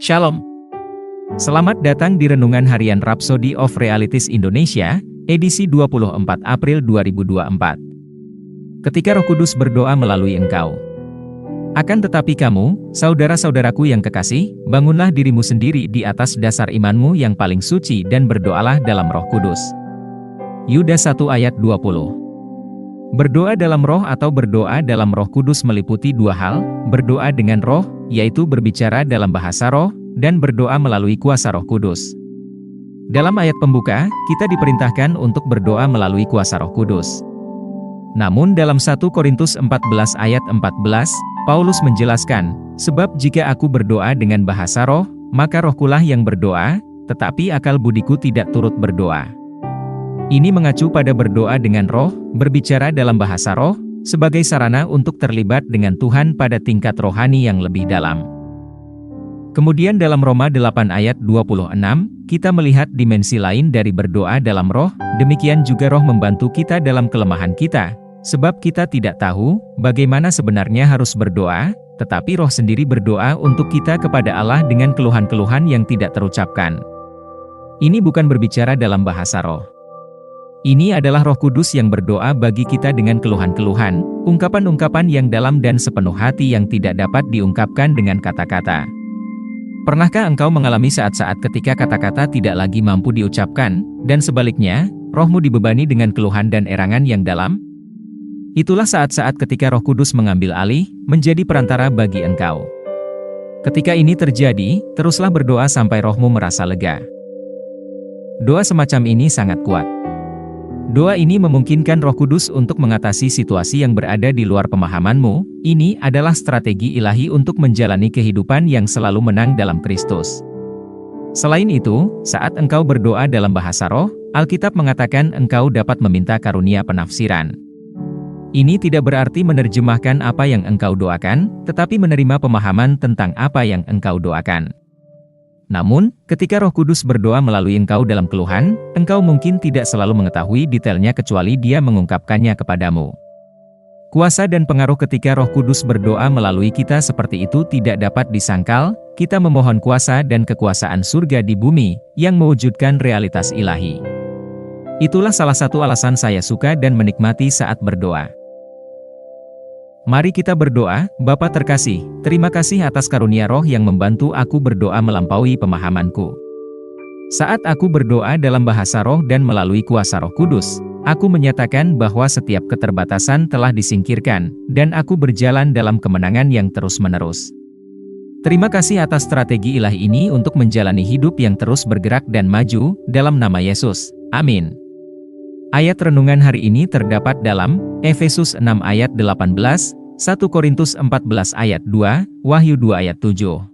Shalom. Selamat datang di Renungan Harian Rhapsody of Realities Indonesia, edisi 24 April 2024. Ketika Roh Kudus berdoa melalui engkau. Akan tetapi kamu, saudara-saudaraku yang kekasih, bangunlah dirimu sendiri di atas dasar imanmu yang paling suci dan berdoalah dalam Roh Kudus. Yudas 1 ayat 20. Berdoa dalam roh atau berdoa dalam Roh Kudus meliputi dua hal, berdoa dengan roh, yaitu berbicara dalam bahasa roh, dan berdoa melalui kuasa Roh Kudus. Dalam ayat pembuka, kita diperintahkan untuk berdoa melalui kuasa Roh Kudus. Namun dalam 1 Korintus 14 ayat 14, Paulus menjelaskan, sebab jika aku berdoa dengan bahasa roh, maka rohkulah yang berdoa, tetapi akal budiku tidak turut berdoa. Ini mengacu pada berdoa dengan roh, berbicara dalam bahasa roh, sebagai sarana untuk terlibat dengan Tuhan pada tingkat rohani yang lebih dalam. Kemudian dalam Roma 8 ayat 26, kita melihat dimensi lain dari berdoa dalam roh, demikian juga roh membantu kita dalam kelemahan kita, sebab kita tidak tahu bagaimana sebenarnya harus berdoa, tetapi roh sendiri berdoa untuk kita kepada Allah dengan keluhan-keluhan yang tidak terucapkan. Ini bukan berbicara dalam bahasa roh. Ini adalah Roh Kudus yang berdoa bagi kita dengan keluhan-keluhan, ungkapan-ungkapan yang dalam dan sepenuh hati yang tidak dapat diungkapkan dengan kata-kata. Pernahkah engkau mengalami saat-saat ketika kata-kata tidak lagi mampu diucapkan, dan sebaliknya, rohmu dibebani dengan keluhan dan erangan yang dalam? Itulah saat-saat ketika Roh Kudus mengambil alih, menjadi perantara bagi engkau. Ketika ini terjadi, teruslah berdoa sampai rohmu merasa lega. Doa semacam ini sangat kuat. Doa ini memungkinkan Roh Kudus untuk mengatasi situasi yang berada di luar pemahamanmu. Ini adalah strategi ilahi untuk menjalani kehidupan yang selalu menang dalam Kristus. Selain itu, saat engkau berdoa dalam bahasa roh, Alkitab mengatakan engkau dapat meminta karunia penafsiran. Ini tidak berarti menerjemahkan apa yang engkau doakan, tetapi menerima pemahaman tentang apa yang engkau doakan. Namun, ketika Roh Kudus berdoa melalui engkau dalam keluhan, engkau mungkin tidak selalu mengetahui detailnya kecuali Dia mengungkapkannya kepadamu. Kuasa dan pengaruh ketika Roh Kudus berdoa melalui kita seperti itu tidak dapat disangkal. Kita memohon kuasa dan kekuasaan surga di bumi, yang mewujudkan realitas ilahi. Itulah salah satu alasan saya suka dan menikmati saat berdoa. Mari kita berdoa. Bapa terkasih, terima kasih atas karunia roh yang membantu aku berdoa melampaui pemahamanku. Saat aku berdoa dalam bahasa roh dan melalui kuasa Roh Kudus, aku menyatakan bahwa setiap keterbatasan telah disingkirkan, dan aku berjalan dalam kemenangan yang terus-menerus. Terima kasih atas strategi ilahi ini untuk menjalani hidup yang terus bergerak dan maju, dalam nama Yesus. Amin. Ayat renungan hari ini terdapat dalam Efesus 6 ayat 18, 1 Korintus 14 ayat 2, Wahyu 2 ayat 7.